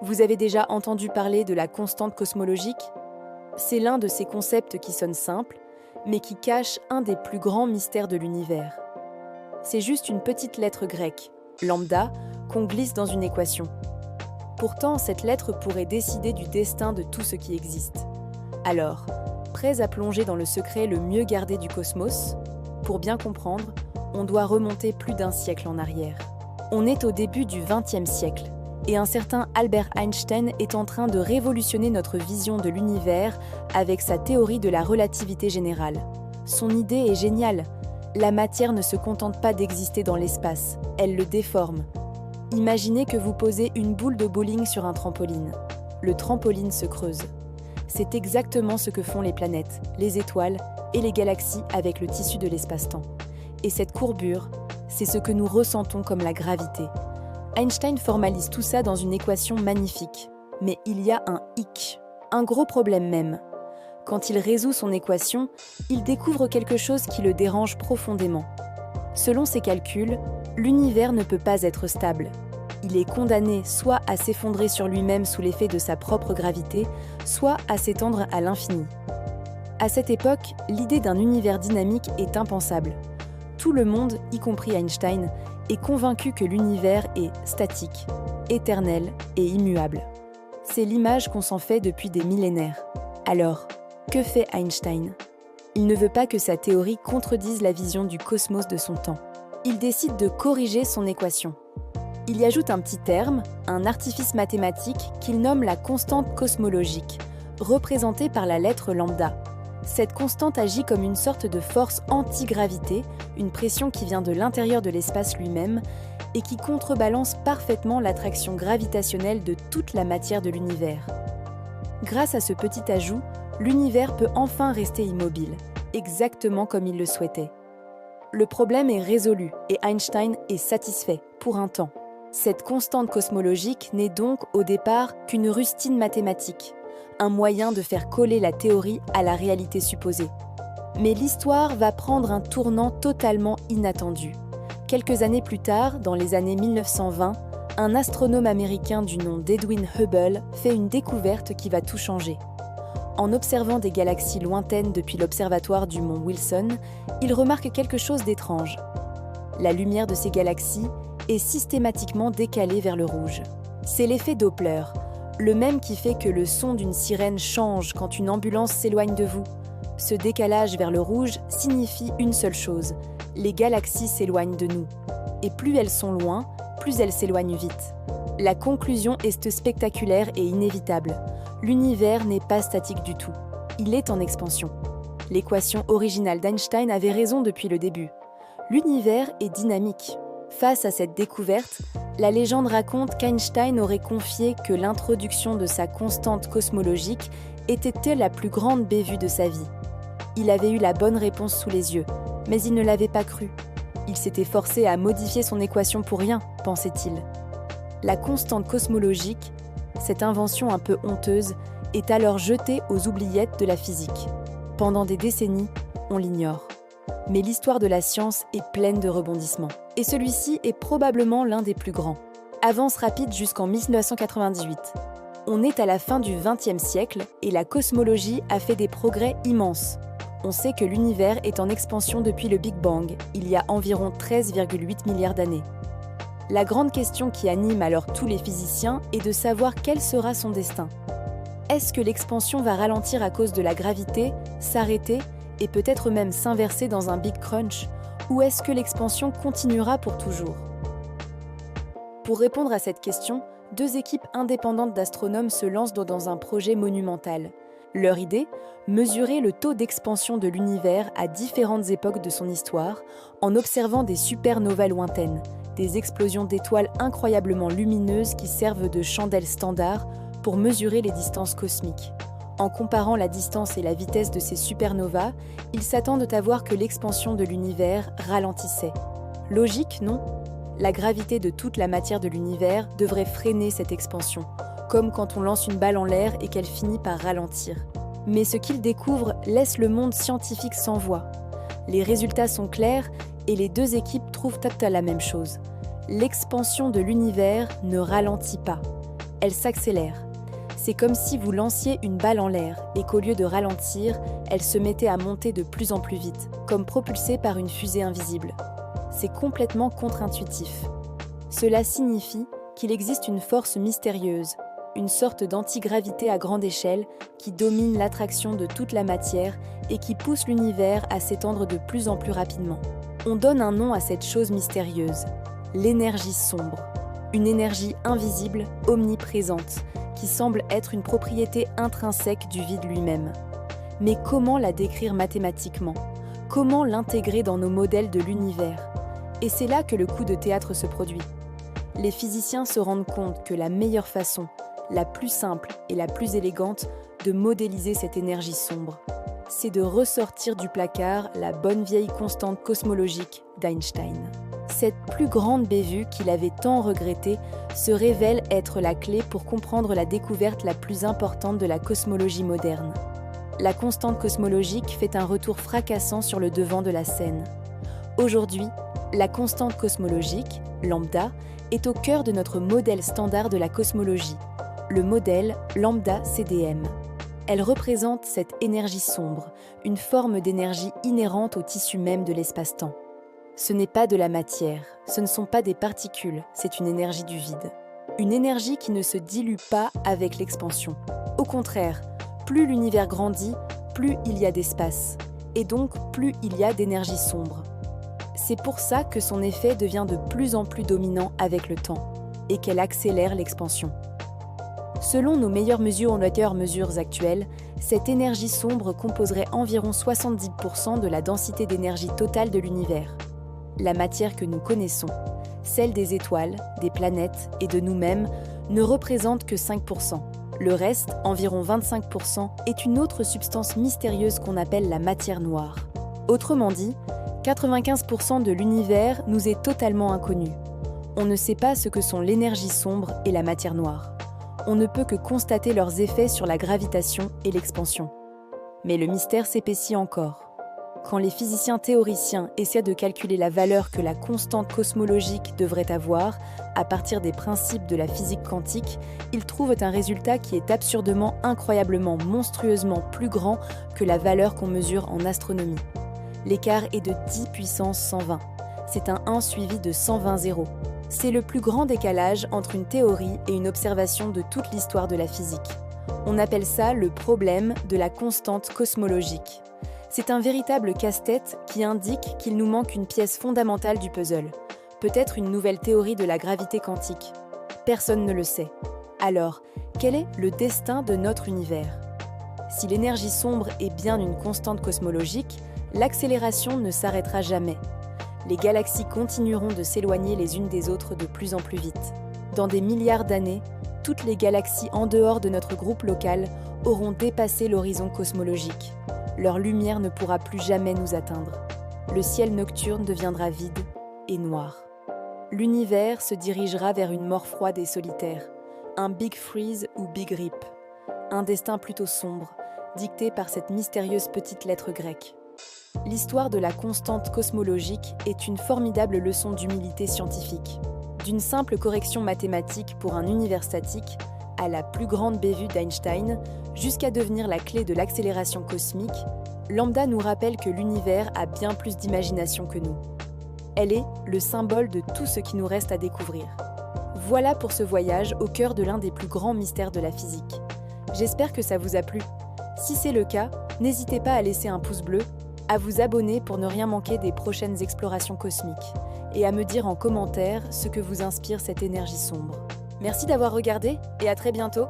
Vous avez déjà entendu parler de la constante cosmologique? C'est l'un de ces concepts qui sonnent simples, mais qui cache un des plus grands mystères de l'univers. C'est juste une petite lettre grecque, lambda, qu'on glisse dans une équation. Pourtant, cette lettre pourrait décider du destin de tout ce qui existe. Alors, prêts à plonger dans le secret le mieux gardé du cosmos? Pour bien comprendre, on doit remonter plus d'un siècle en arrière. On est au début du XXe siècle, et un certain Albert Einstein est en train de révolutionner notre vision de l'univers avec sa théorie de la relativité générale. Son idée est géniale. La matière ne se contente pas d'exister dans l'espace, elle le déforme. Imaginez que vous posez une boule de bowling sur un trampoline. Le trampoline se creuse. C'est exactement ce que font les planètes, les étoiles et les galaxies avec le tissu de l'espace-temps. Et cette courbure, c'est ce que nous ressentons comme la gravité. Einstein formalise tout ça dans une équation magnifique. Mais il y a un hic, un gros problème même. Quand il résout son équation, il découvre quelque chose qui le dérange profondément. Selon ses calculs, l'univers ne peut pas être stable. Il est condamné soit à s'effondrer sur lui-même sous l'effet de sa propre gravité, soit à s'étendre à l'infini. À cette époque, l'idée d'un univers dynamique est impensable. Tout le monde, y compris Einstein, est convaincu que l'univers est statique, éternel et immuable. C'est l'image qu'on s'en fait depuis des millénaires. Alors, que fait Einstein? Il ne veut pas que sa théorie contredise la vision du cosmos de son temps. Il décide de corriger son équation. Il y ajoute un petit terme, un artifice mathématique qu'il nomme la constante cosmologique, représentée par la lettre lambda. Cette constante agit comme une sorte de force anti-gravité, une pression qui vient de l'intérieur de l'espace lui-même et qui contrebalance parfaitement l'attraction gravitationnelle de toute la matière de l'univers. Grâce à ce petit ajout, l'univers peut enfin rester immobile, exactement comme il le souhaitait. Le problème est résolu et Einstein est satisfait, pour un temps. Cette constante cosmologique n'est donc au départ qu'une rustine mathématique, un moyen de faire coller la théorie à la réalité supposée. Mais l'histoire va prendre un tournant totalement inattendu. Quelques années plus tard, dans les années 1920, un astronome américain du nom d'Edwin Hubble fait une découverte qui va tout changer. En observant des galaxies lointaines depuis l'observatoire du mont Wilson, il remarque quelque chose d'étrange. La lumière de ces galaxies est systématiquement décalée vers le rouge. C'est l'effet Doppler, le même qui fait que le son d'une sirène change quand une ambulance s'éloigne de vous. Ce décalage vers le rouge signifie une seule chose, les galaxies s'éloignent de nous. Et plus elles sont loin, plus elles s'éloignent vite. La conclusion est spectaculaire et inévitable. L'univers n'est pas statique du tout. Il est en expansion. L'équation originale d'Einstein avait raison depuis le début. L'univers est dynamique. Face à cette découverte, la légende raconte qu'Einstein aurait confié que l'introduction de sa constante cosmologique était la plus grande bévue de sa vie. Il avait eu la bonne réponse sous les yeux, mais il ne l'avait pas cru. Il s'était forcé à modifier son équation pour rien, pensait-il. La constante cosmologique, cette invention un peu honteuse, est alors jetée aux oubliettes de la physique. Pendant des décennies, on l'ignore. Mais l'histoire de la science est pleine de rebondissements. Et celui-ci est probablement l'un des plus grands. Avance rapide jusqu'en 1998. On est à la fin du XXe siècle et la cosmologie a fait des progrès immenses. On sait que l'univers est en expansion depuis le Big Bang, il y a environ 13,8 milliards d'années. La grande question qui anime alors tous les physiciens est de savoir quel sera son destin. Est-ce que l'expansion va ralentir à cause de la gravité, s'arrêter et peut-être même s'inverser dans un Big Crunch, ou est-ce que l'expansion continuera pour toujours? Pour répondre à cette question, deux équipes indépendantes d'astronomes se lancent dans un projet monumental. Leur idée, mesurer le taux d'expansion de l'univers à différentes époques de son histoire, en observant des supernovas lointaines, des explosions d'étoiles incroyablement lumineuses qui servent de chandelles standards pour mesurer les distances cosmiques. En comparant la distance et la vitesse de ces supernovas, ils s'attendent à voir que l'expansion de l'univers ralentissait. Logique, non? La gravité de toute la matière de l'univers devrait freiner cette expansion, comme quand on lance une balle en l'air et qu'elle finit par ralentir. Mais ce qu'ils découvrent laisse le monde scientifique sans voix. Les résultats sont clairs et les deux équipes trouvent à la même chose. L'expansion de l'univers ne ralentit pas. Elle s'accélère. C'est comme si vous lanciez une balle en l'air et qu'au lieu de ralentir, elle se mettait à monter de plus en plus vite, comme propulsée par une fusée invisible. C'est complètement contre-intuitif. Cela signifie qu'il existe une force mystérieuse, une sorte d'antigravité à grande échelle qui domine l'attraction de toute la matière et qui pousse l'univers à s'étendre de plus en plus rapidement. On donne un nom à cette chose mystérieuse, l'énergie sombre. Une énergie invisible, omniprésente, qui semble être une propriété intrinsèque du vide lui-même. Mais comment la décrire mathématiquement? Comment l'intégrer dans nos modèles de l'univers? Et c'est là que le coup de théâtre se produit. Les physiciens se rendent compte que la meilleure façon, la plus simple et la plus élégante de modéliser cette énergie sombre, c'est de ressortir du placard la bonne vieille constante cosmologique d'Einstein. Cette plus grande bévue qu'il avait tant regrettée se révèle être la clé pour comprendre la découverte la plus importante de la cosmologie moderne. La constante cosmologique fait un retour fracassant sur le devant de la scène. Aujourd'hui, la constante cosmologique, lambda, est au cœur de notre modèle standard de la cosmologie, le modèle lambda-CDM. Elle représente cette énergie sombre, une forme d'énergie inhérente au tissu même de l'espace-temps. Ce n'est pas de la matière, ce ne sont pas des particules, c'est une énergie du vide. Une énergie qui ne se dilue pas avec l'expansion. Au contraire, plus l'univers grandit, plus il y a d'espace, et donc plus il y a d'énergie sombre. C'est pour ça que son effet devient de plus en plus dominant avec le temps, et qu'elle accélère l'expansion. Selon nos meilleures mesures actuelles, cette énergie sombre composerait environ 70% de la densité d'énergie totale de l'univers. La matière que nous connaissons, celle des étoiles, des planètes et de nous-mêmes, ne représente que 5%. Le reste, environ 25%, est une autre substance mystérieuse qu'on appelle la matière noire. Autrement dit, 95% de l'univers nous est totalement inconnu. On ne sait pas ce que sont l'énergie sombre et la matière noire. On ne peut que constater leurs effets sur la gravitation et l'expansion. Mais le mystère s'épaissit encore. Quand les physiciens théoriciens essaient de calculer la valeur que la constante cosmologique devrait avoir à partir des principes de la physique quantique, ils trouvent un résultat qui est absurdement, incroyablement, monstrueusement plus grand que la valeur qu'on mesure en astronomie. L'écart est de 10 puissance 120. C'est un 1 suivi de 120 zéros. C'est le plus grand décalage entre une théorie et une observation de toute l'histoire de la physique. On appelle ça le problème de la constante cosmologique. C'est un véritable casse-tête qui indique qu'il nous manque une pièce fondamentale du puzzle, peut-être une nouvelle théorie de la gravité quantique. Personne ne le sait. Alors, quel est le destin de notre univers? Si l'énergie sombre est bien une constante cosmologique, l'accélération ne s'arrêtera jamais. Les galaxies continueront de s'éloigner les unes des autres de plus en plus vite. Dans des milliards d'années, toutes les galaxies en dehors de notre groupe local auront dépassé l'horizon cosmologique. Leur lumière ne pourra plus jamais nous atteindre. Le ciel nocturne deviendra vide et noir. L'univers se dirigera vers une mort froide et solitaire, un Big Freeze ou Big Rip, un destin plutôt sombre, dicté par cette mystérieuse petite lettre grecque. L'histoire de la constante cosmologique est une formidable leçon d'humilité scientifique. D'une simple correction mathématique pour un univers statique, à la plus grande bévue d'Einstein, jusqu'à devenir la clé de l'accélération cosmique, Lambda nous rappelle que l'univers a bien plus d'imagination que nous. Elle est le symbole de tout ce qui nous reste à découvrir. Voilà pour ce voyage au cœur de l'un des plus grands mystères de la physique. J'espère que ça vous a plu. Si c'est le cas, n'hésitez pas à laisser un pouce bleu, à vous abonner pour ne rien manquer des prochaines explorations cosmiques, et à me dire en commentaire ce que vous inspire cette énergie sombre. Merci d'avoir regardé et à très bientôt.